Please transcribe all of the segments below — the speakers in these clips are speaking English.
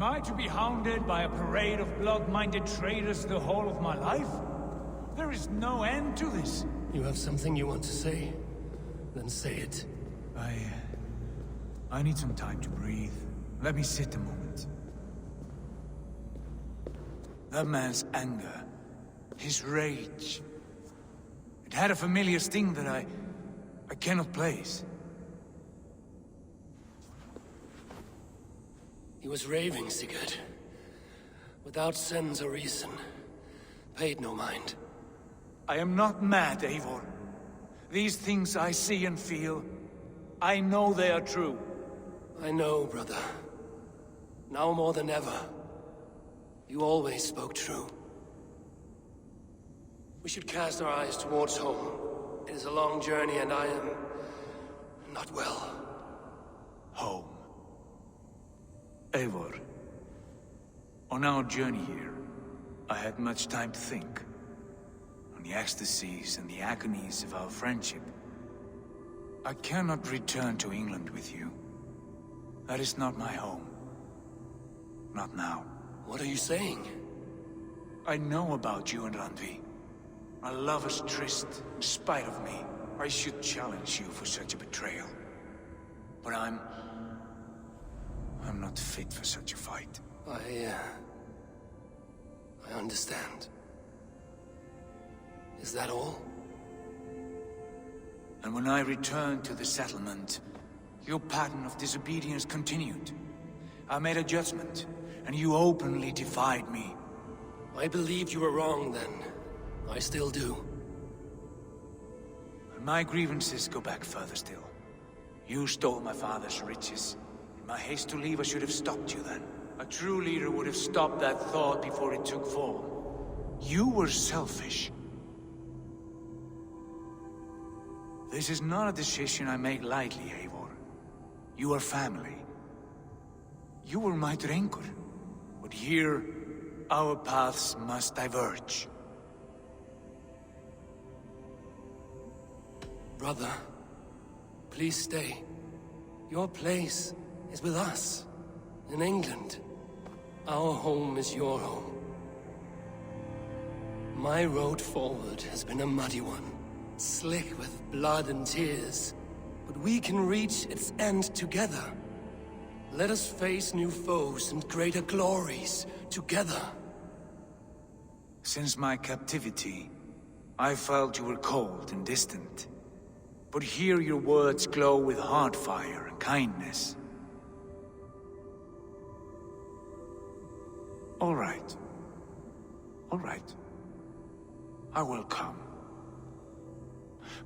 Am I to be hounded by a parade of blood-minded traitors the whole of my life? There is no end to this. You have something you want to say? Then say it. I need some time to breathe. Let me sit a moment. That man's anger, his rage, it had a familiar sting that I cannot place. He was raving, Sigurd. Without sense or reason. Paid no mind. I am not mad, Eivor. These things I see and feel, I know they are true. I know, brother. Now more than ever. You always spoke true. We should cast our eyes towards home. It is a long journey and I am... not well. Home. Eivor. On our journey here, I had much time to think. On the ecstasies and the agonies of our friendship. I cannot return to England with you. That is not my home. Not now. What are you saying? I know about you and Randvi. A lover's tryst, in spite of me. I should challenge you for such a betrayal. But I'm not fit for such a fight. I understand. Is that all? And when I returned to the settlement, your pattern of disobedience continued. I made a judgment, and you openly defied me. I believed you were wrong then. I still do. And my grievances go back further still. You stole my father's riches. In my haste to leave, I should have stopped you then. A true leader would have stopped that thought before it took form. You were selfish. This is not a decision I make lightly, Eivor. You are family. You were my drengur. But here, our paths must diverge. Brother, please stay. Your place is with us, in England. Our home is your home. My road forward has been a muddy one, slick with blood and tears. But we can reach its end together. Let us face new foes and greater glories together. Since my captivity, I felt you were cold and distant. But here your words glow with heart fire and kindness. All right. All right. I will come.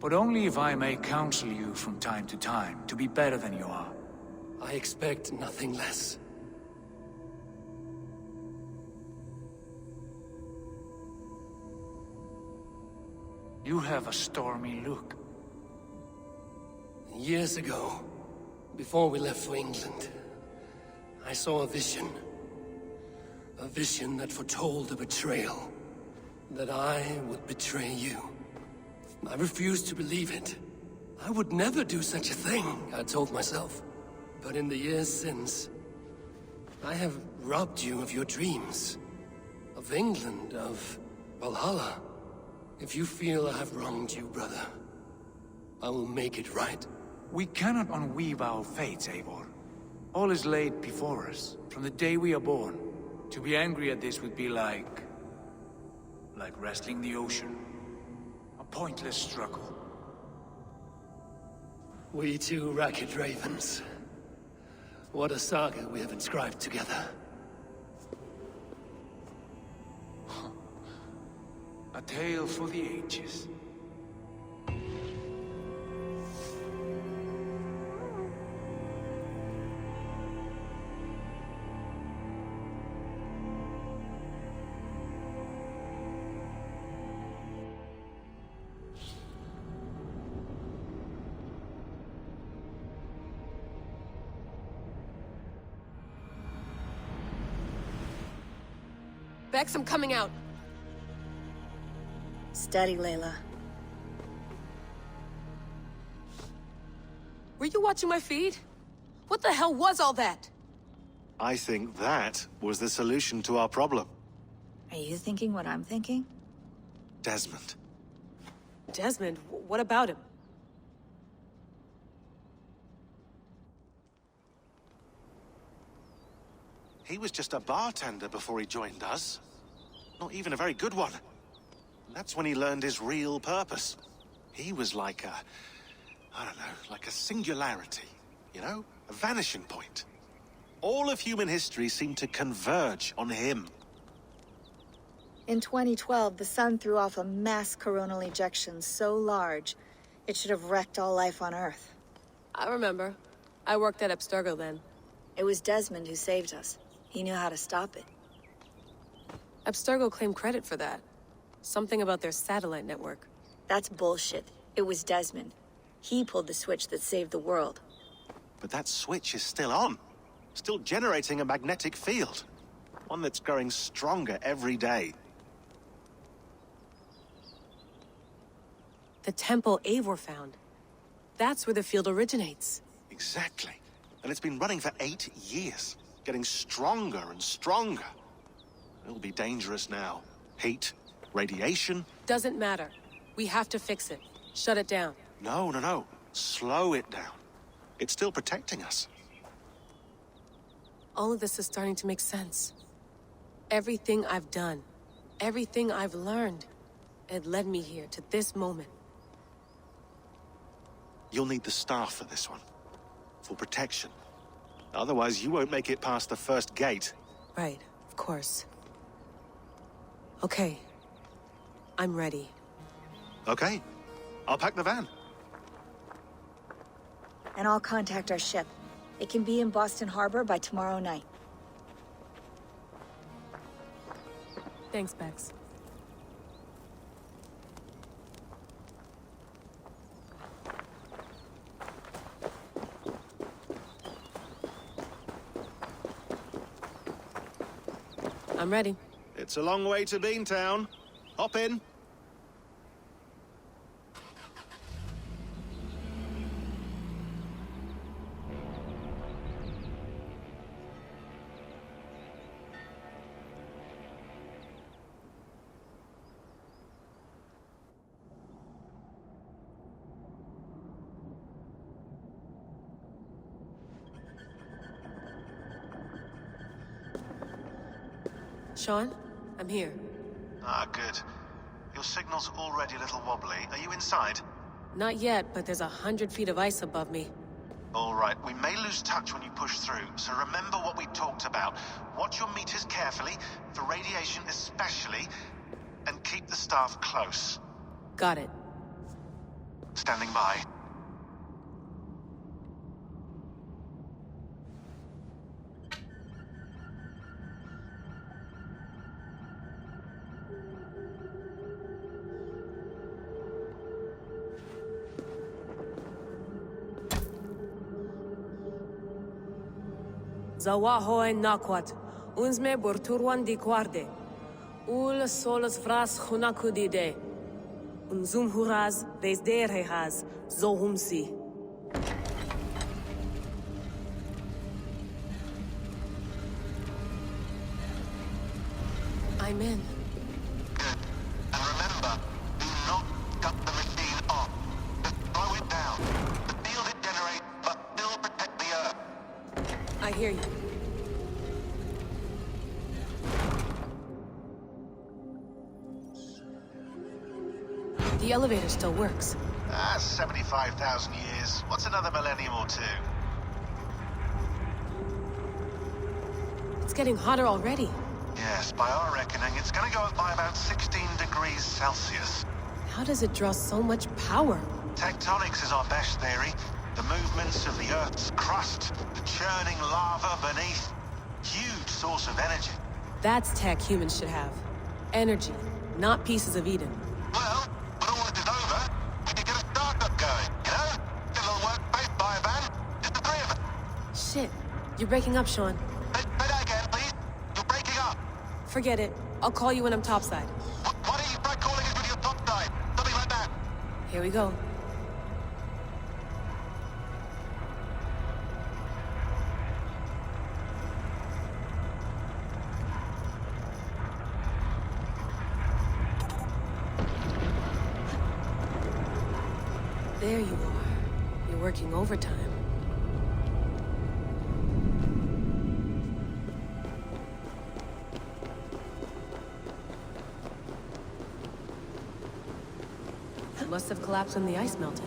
But only if I may counsel you from time to time to be better than you are. I expect nothing less. You have a stormy look. Years ago, before we left for England, I saw a vision. A vision that foretold a betrayal. That I would betray you. I refused to believe it. I would never do such a thing, I told myself. But in the years since, I have robbed you of your dreams. Of England, of Valhalla. If you feel I have wronged you, brother, I will make it right. We cannot unweave our fates, Eivor. All is laid before us, from the day we are born. To be angry at this would be like wrestling the ocean. A pointless struggle. We two ragged ravens. What a saga we have inscribed together. A tale for the ages. Bex, I'm coming out. Steady, Layla. Were you watching my feed? What the hell was all that? I think that was the solution to our problem. Are you thinking what I'm thinking? Desmond. Desmond? What about him? He was just a bartender before he joined us. Not even a very good one. That's when he learned his real purpose. He was like a... I don't know, like a singularity, you know? A vanishing point. All of human history seemed to converge on him. In 2012, the sun threw off a mass coronal ejection so large, it should have wrecked all life on Earth. I remember. I worked at Abstergo then. It was Desmond who saved us. He knew how to stop it. Abstergo claimed credit for that. Something about their satellite network. That's bullshit. It was Desmond. He pulled the switch that saved the world. But that switch is still on. Still generating a magnetic field. One that's growing stronger every day. The temple Eivor found. That's where the field originates. Exactly. And it's been running for 8 years. Getting stronger and stronger. It'll be dangerous now. Heat, radiation. Doesn't matter. We have to fix it. Shut it down. No, no, no. Slow it down. It's still protecting us. All of this is starting to make sense. Everything I've done, everything I've learned, it led me here to this moment. You'll need the staff for this one. For protection. Otherwise, you won't make it past the first gate. Right, of course. Okay. I'm ready. Okay. I'll pack the van. And I'll contact our ship. It can be in Boston Harbor by tomorrow night. Thanks, Bex. I'm ready. It's a long way to Beantown. Hop in. Shaun, I'm here. Ah, good. Your signal's already a little wobbly. Are you inside? Not yet, but there's 100 feet of ice above me. All right, we may lose touch when you push through, so remember what we talked about. Watch your meters carefully, for radiation especially, and keep the staff close. Got it. Standing by. Zawaho en nakwat, unsme borturwan di guarde. Ul solos vras hunakudide. Unzum huraz, vesderehaz, zohumsi. I'm in. Good. And remember, do not cut the machine off. Just slow it down. The field it generates must still protect the Earth. I hear you. The elevator still works. 75,000 years. What's another millennium or two? It's getting hotter already. Yes, by our reckoning, it's gonna go up by about 16 degrees Celsius. How does it draw so much power? Tectonics is our best theory. The movements of the Earth's crust, the churning lava beneath. Huge source of energy. That's tech humans should have. Energy, not pieces of Eden. Well, when all this is over, we can get a startup going, you know? Get a little workspace, buy a van, just the three of us. Shit, you're breaking up, Shaun. Say that again, please. You're breaking up. Forget it. I'll call you when I'm topside. Why don't you try calling us with your top side? Something like that. Here we go. There you are. You're working overtime. It must have collapsed when the ice melted.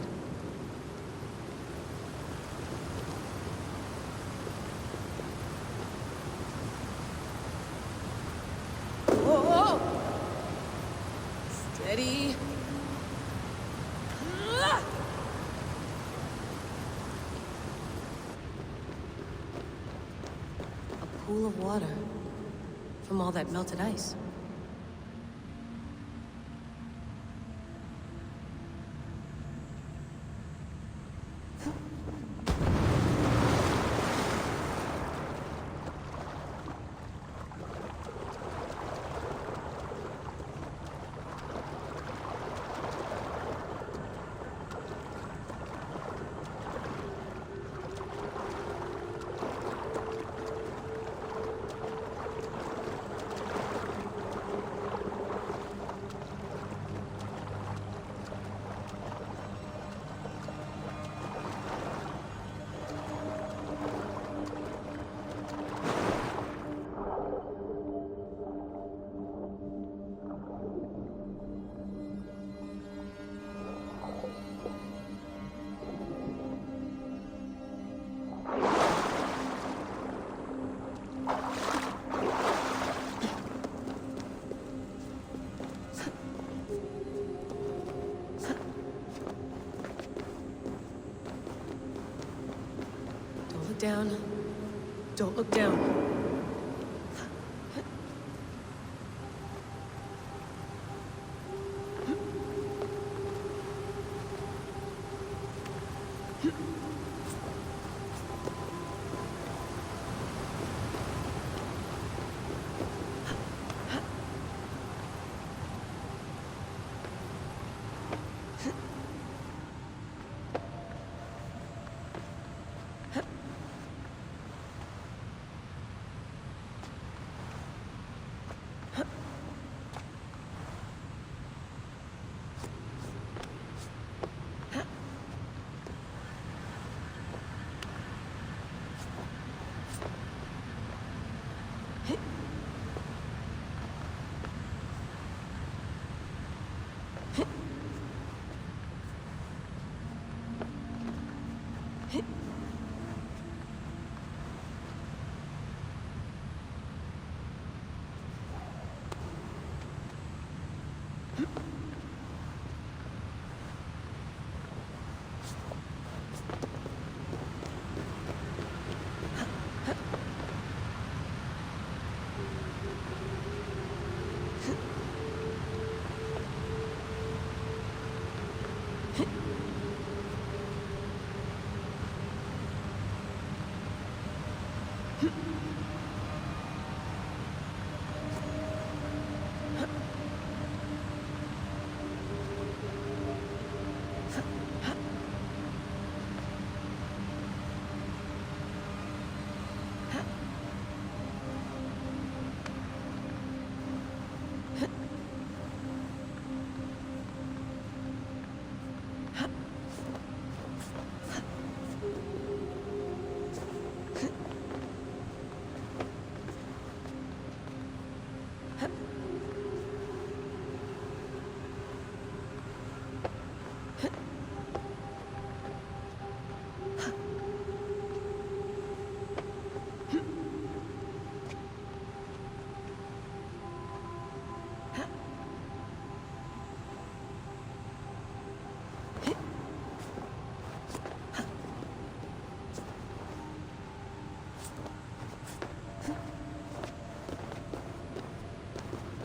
Whoa! Steady. A pool of water from all that melted ice. Down. Don't look down.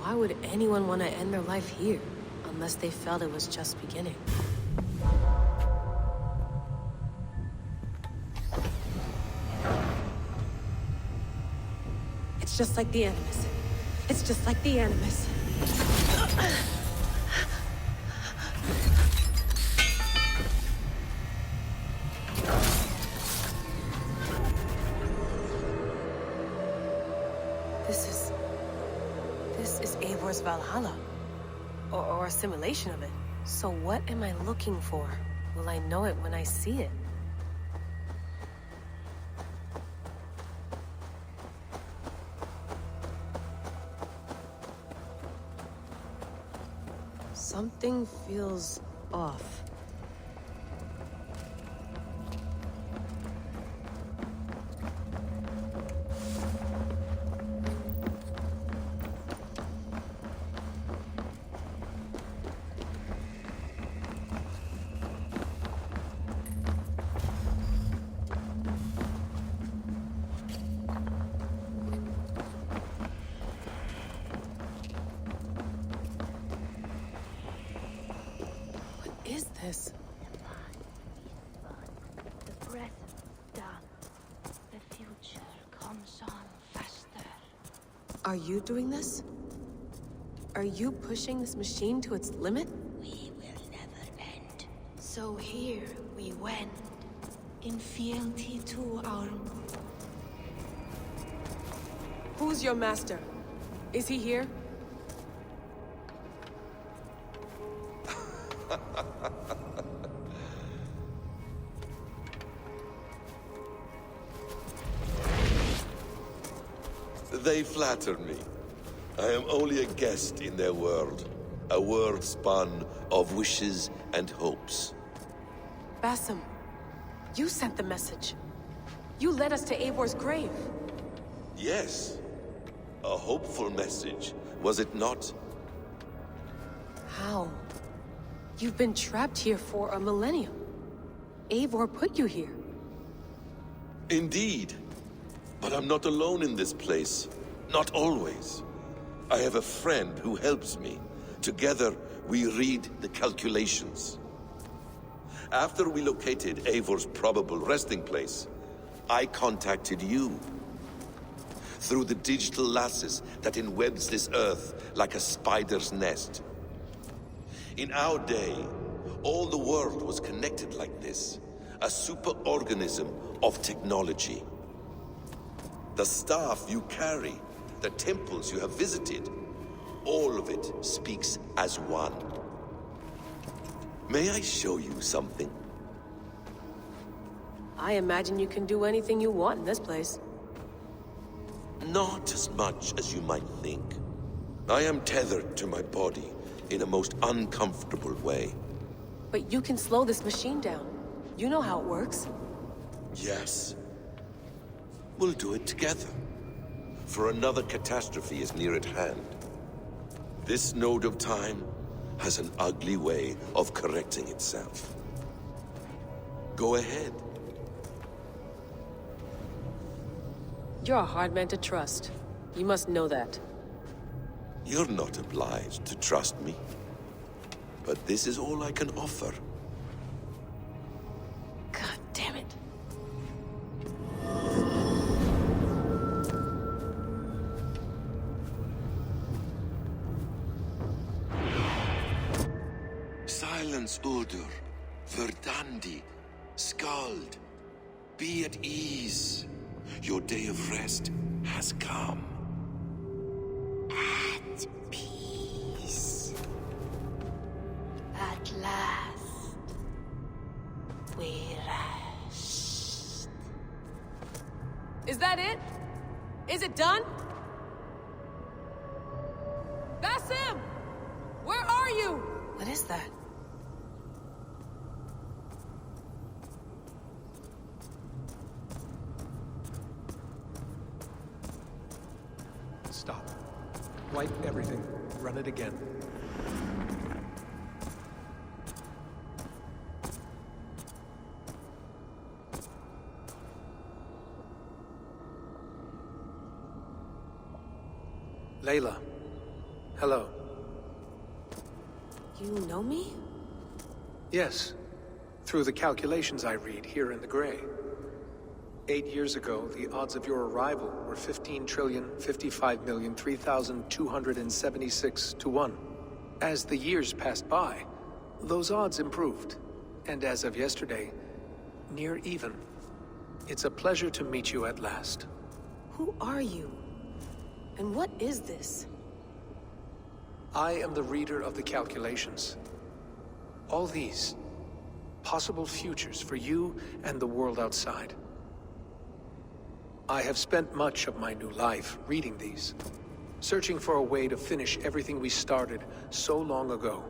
Why would anyone want to end their life here, unless they felt it was just beginning? It's just like the Animus. It's just like the Animus. This is Eivor's Valhalla. Or a simulation of it. So what am I looking for? Will I know it when I see it? Something feels off. This? The present done. The future comes on faster. Are you doing this? Are you pushing this machine to its limit? We will never end. So here we went, in fealty to our... Who's your master? Is he here? They flatter me. I am only a guest in their world. A world spun of wishes and hopes. Basim, you sent the message. You led us to Eivor's grave. Yes. A hopeful message, was it not? How? You've been trapped here for a millennium. Eivor put you here. Indeed. But I'm not alone in this place. Not always. I have a friend who helps me. Together, we read the calculations. After we located Eivor's probable resting place, I contacted you. Through the digital lasses that enwebs this earth like a spider's nest. In our day, all the world was connected like this. A superorganism of technology. The staff you carry, the temples you have visited, all of it speaks as one. May I show you something? I imagine you can do anything you want in this place. Not as much as you might think. I am tethered to my body in a most uncomfortable way. But you can slow this machine down. You know how it works. Yes. We'll do it together. For another catastrophe is near at hand. This node of time has an ugly way of correcting itself. Go ahead. You're a hard man to trust. You must know that. You're not obliged to trust me. But this is all I can offer. God damn it. Silence, Udur. Verdandi. Skald. Be at ease. Your day of rest has come. At peace. At last. We rest. Is that it? Is it done? Basim! Where are you? What is that? Stop. Wipe everything. Run it again. Layla. Hello. You know me? Yes. Through the calculations I read here in the gray. 8 years ago, the odds of your arrival were 15,055,003,276 to 1. As the years passed by, those odds improved. And as of yesterday, near even. It's a pleasure to meet you at last. Who are you? And what is this? I am the reader of the calculations. All these, possible futures for you and the world outside. I have spent much of my new life reading these, searching for a way to finish everything we started so long ago.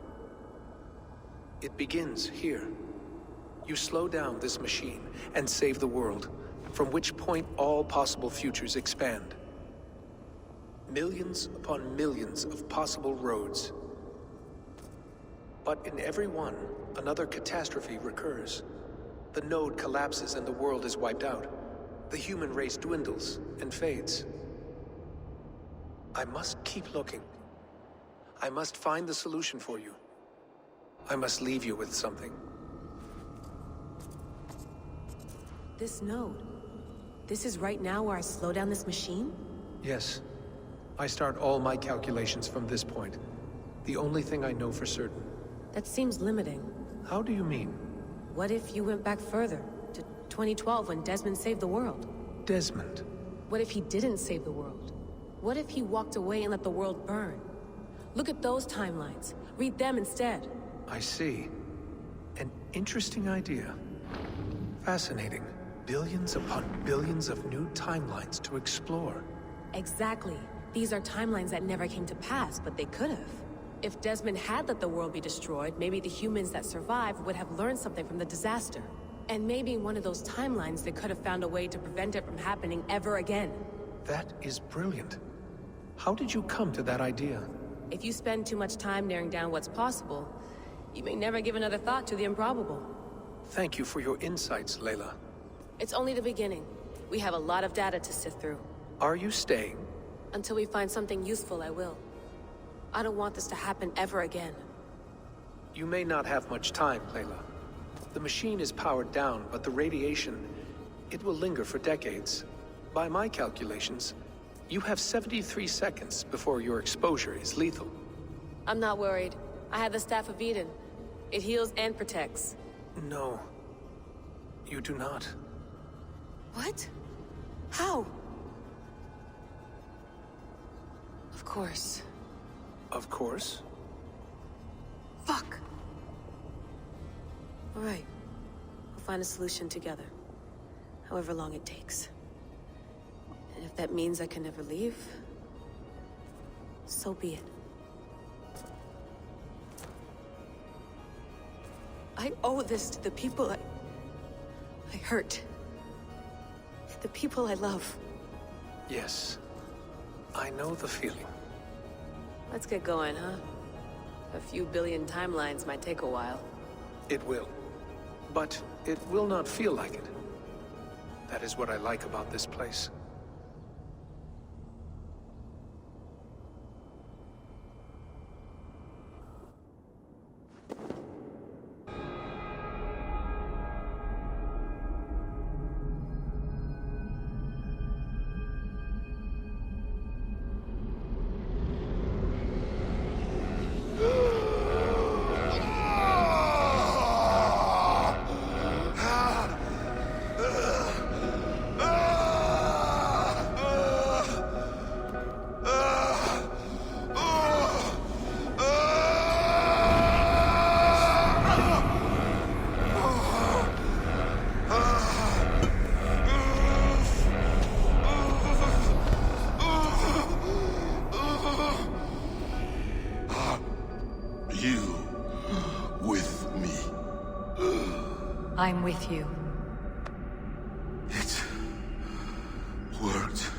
It begins here. You slow down this machine and save the world, from which point all possible futures expand. Millions upon millions of possible roads. But in every one, another catastrophe recurs. The node collapses and the world is wiped out. The human race dwindles and fades. I must keep looking. I must find the solution for you. I must leave you with something. This node. This is right now where I slow down this machine? Yes. I start all my calculations from this point. The only thing I know for certain. That seems limiting. How do you mean? What if you went back further, to 2012 when Desmond saved the world? Desmond? What if he didn't save the world? What if he walked away and let the world burn? Look at those timelines. Read them instead. I see. An interesting idea. Fascinating. Billions upon billions of new timelines to explore. Exactly. These are timelines that never came to pass, but they could have. If Desmond had let the world be destroyed, maybe the humans that survived would have learned something from the disaster. And maybe in one of those timelines they could have found a way to prevent it from happening ever again. That is brilliant. How did you come to that idea? If you spend too much time narrowing down what's possible, you may never give another thought to the improbable. Thank you for your insights, Layla. It's only the beginning. We have a lot of data to sift through. Are you staying? Until we find something useful, I will. I don't want this to happen ever again. You may not have much time, Layla. The machine is powered down, but the radiation, it will linger for decades. By my calculations, you have 73 seconds before your exposure is lethal. I'm not worried. I have the Staff of Eden. It heals and protects. No. You do not. What? How? Of course. Of course. Fuck! All right. We'll find a solution together. However long it takes. And if that means I can never leave, so be it. I owe this to the people I hurt. The people I love. Yes. I know the feeling. Let's get going, huh? A few billion timelines might take a while. It will. But it will not feel like it. That is what I like about this place. I'm with you. It worked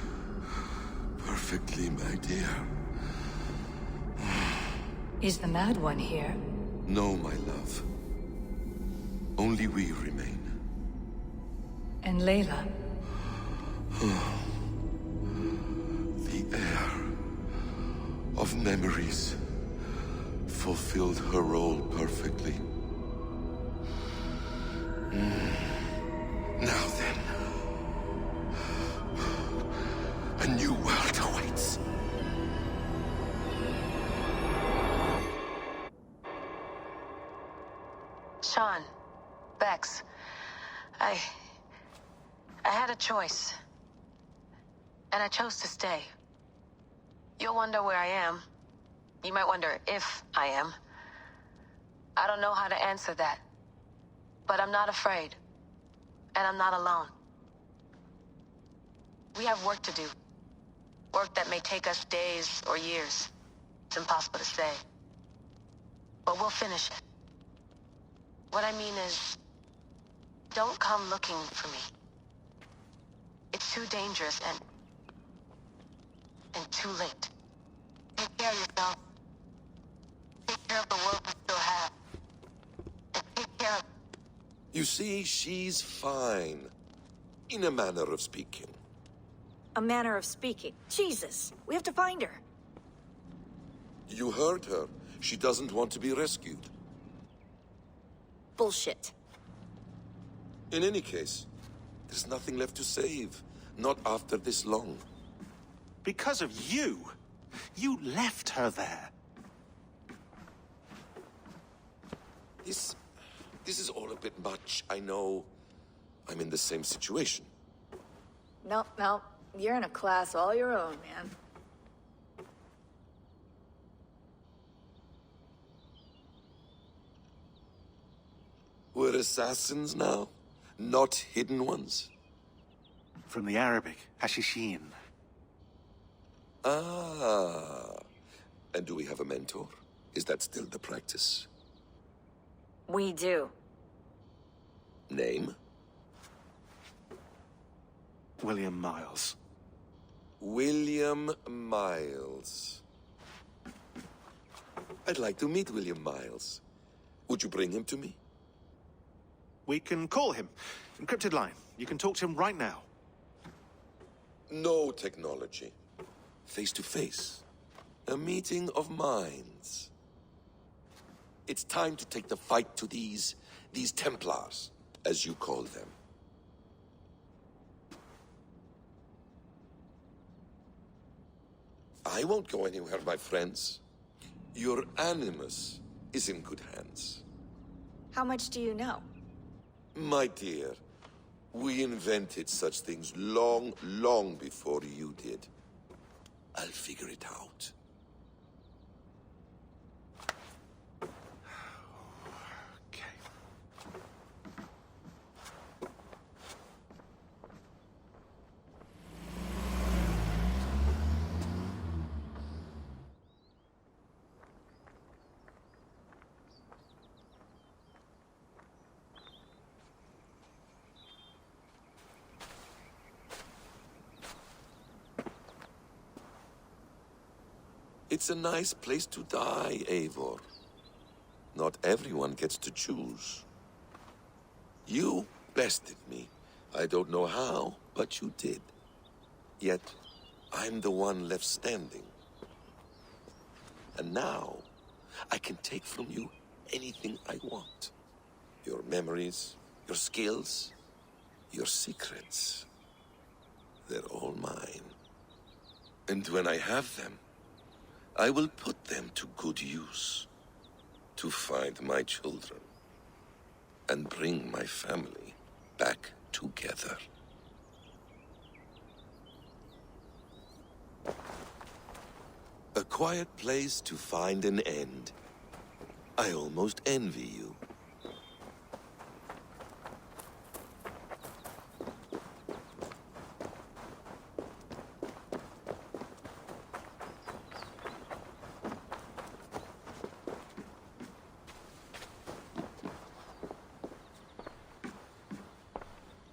perfectly, my dear. Is the Mad One here? No, my love. Only we remain. And Layla? The air of memories fulfilled her role perfectly. Now then, a new world awaits. Shaun, Bex, I had a choice. And I chose to stay. You'll wonder where I am. You might wonder if I am. I don't know how to answer that. But I'm not afraid. And I'm not alone. We have work to do. Work that may take us days or years. It's impossible to say. But we'll finish it. What I mean is, don't come looking for me. It's too dangerous and too late. Take care of yourself. Take care of the world we still have. And take care of... You see, she's fine. In a manner of speaking. A manner of speaking. Jesus, we have to find her. You heard her. She doesn't want to be rescued. Bullshit. In any case, there's nothing left to save. Not after this long. Because of you. You left her there. This is all a bit much, I know. I'm in the same situation. Nope, nope. You're in a class all your own, man. We're assassins now? Not hidden ones? From the Arabic, Hashishin. Ah. And do we have a mentor? Is that still the practice? We do. Name? William Miles. William Miles. I'd like to meet William Miles. Would you bring him to me? We can call him. Encrypted line. You can talk to him right now. No technology. Face to face. A meeting of minds. It's time to take the fight to these Templars, as you call them. I won't go anywhere, my friends. Your Animus is in good hands. How much do you know? My dear, we invented such things long, long before you did. I'll figure it out. Okay. It's a nice place to die, Eivor. Not everyone gets to choose. You bested me. I don't know how, but you did. Yet, I'm the one left standing. And now, I can take from you anything I want. Your memories, your skills, your secrets. They're all mine. And when I have them, I will put them to good use. To find my children. And bring my family back together. A quiet place to find an end. I almost envy you.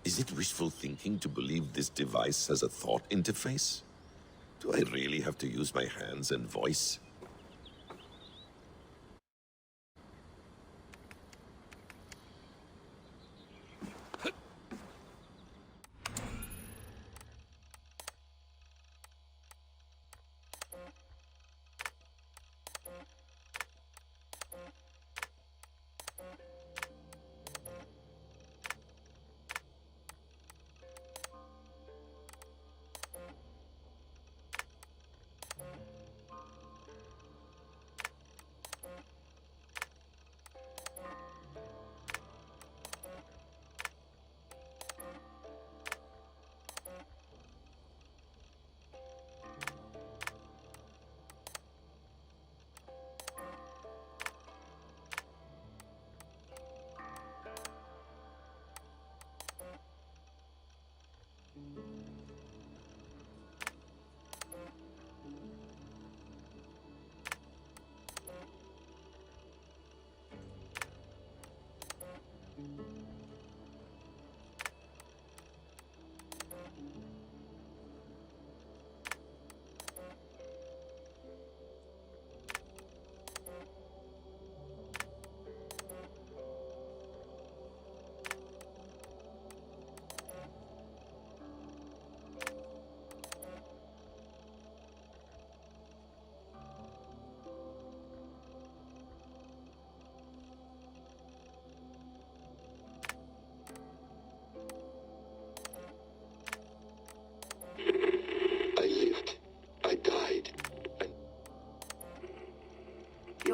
Is it wishful thinking to believe this device has a thought interface? Do I really have to use my hands and voice?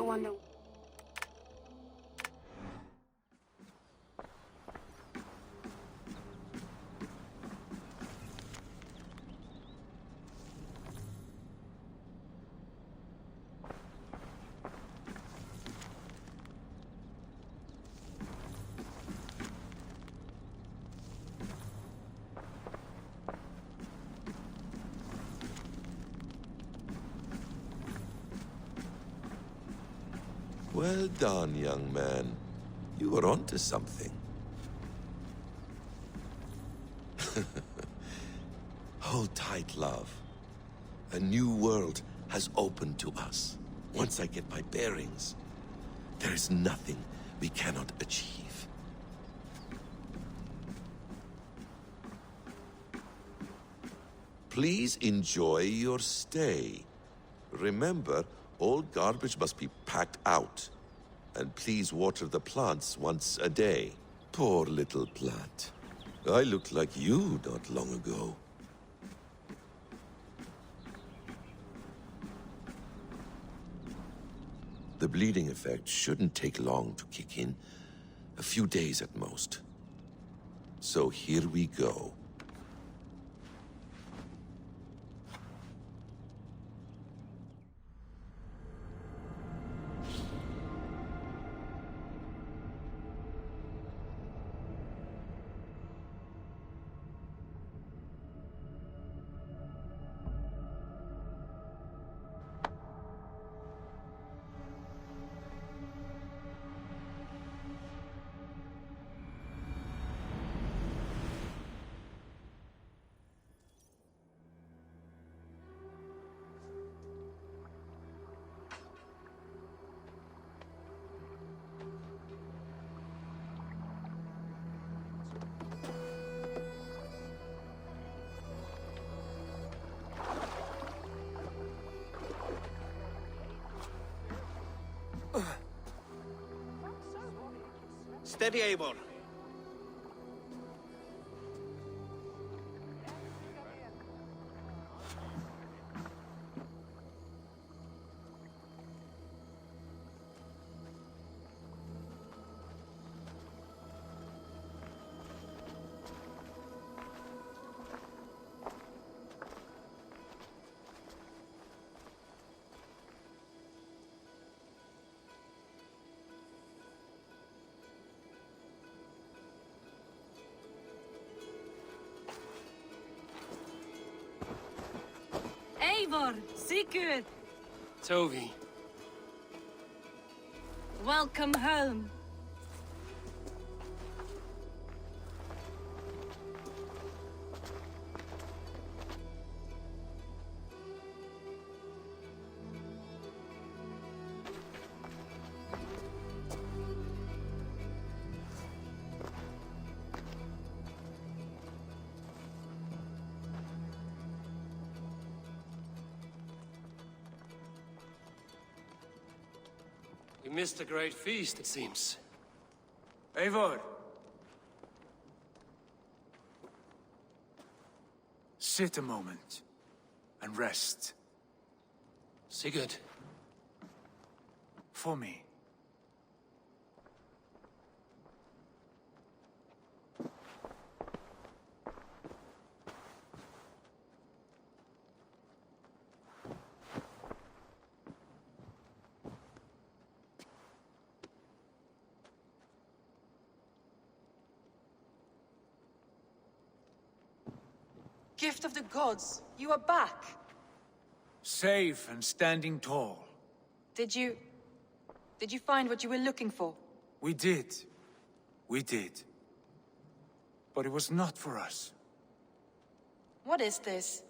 wonder... Well done, young man. You were onto something. Hold tight, love. A new world has opened to us. Once I get my bearings, there is nothing we cannot achieve. Please enjoy your stay. Remember, all garbage must be packed out. And please water the plants once a day. Poor little plant. I looked like you not long ago. The bleeding effect shouldn't take long to kick in. A few days at most. So here we go. Steady, Eivor. Eivor, Sigurd, Tovi. welcome home. We missed a great feast, it seems. Eivor! Sit a moment and rest. Sigurd. For me. Gift of the gods, you are back. Safe and standing tall. Did you find what you were looking for? We did. We did. But it was not for us. What is this?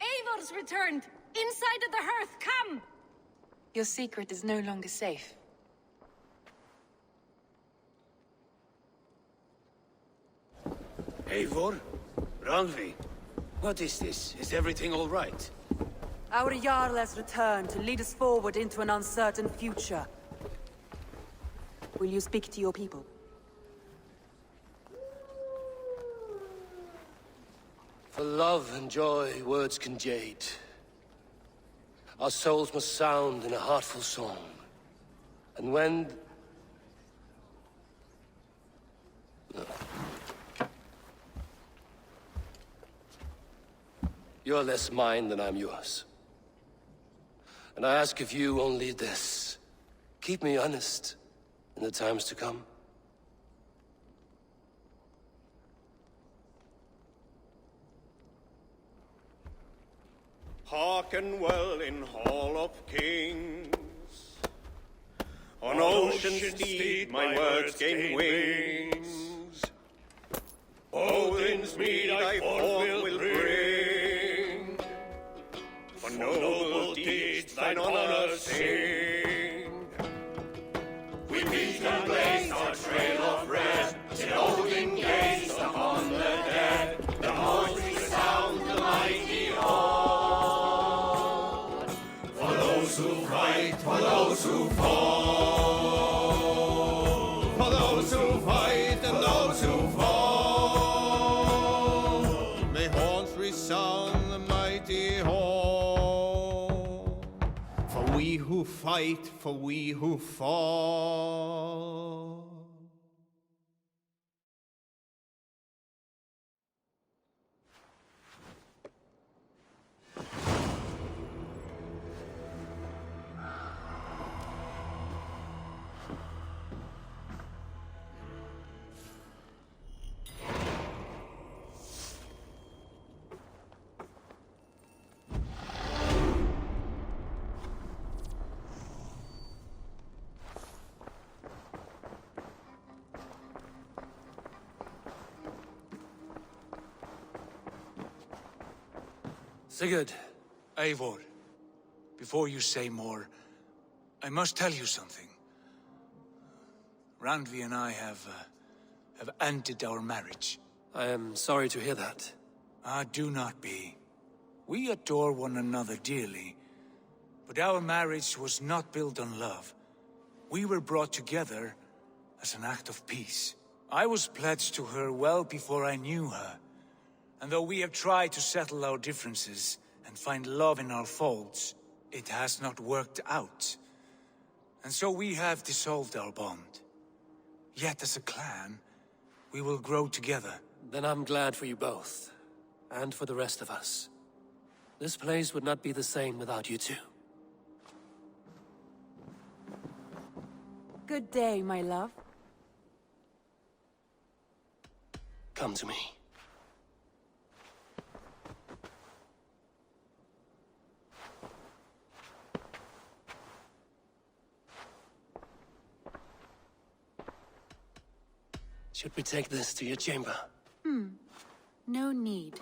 Eivor's returned! Inside of the hearth, come! Your secret is no longer safe. Eivor? Randvi? What is this? Is everything all right? Our Jarl has returned to lead us forward into an uncertain future. Will you speak to your people? For love and joy, words can jade. Our souls must sound in a heartful song. And when... You're less mine than I'm yours. And I ask of you only this. Keep me honest in the times to come. Hearken well in Hall of Kings. On ocean steed my words gain wings. Odin's mead I forth will bring. For noble deeds thine honor sing. We meet and blaze our trail of red, till Odin gazed upon the dead. The voice resound the mighty hall. For those who fight, for those who fall. For those who fight and those who fall. May horns resound the mighty hall. For we who fight, for we who fall. Sigurd. Eivor, before you say more, I must tell you something. Randvi and I have ended our marriage. I am sorry to hear that. Ah, do not be. We adore one another dearly, but our marriage was not built on love. We were brought together as an act of peace. I was pledged to her well before I knew her. And though we have tried to settle our differences and find love in our faults, it has not worked out. And so we have dissolved our bond. Yet as a clan, we will grow together. Then I'm glad for you both, and for the rest of us. This place would not be the same without you two. Good day, my love. Come to me. Should we take this to your chamber? No need.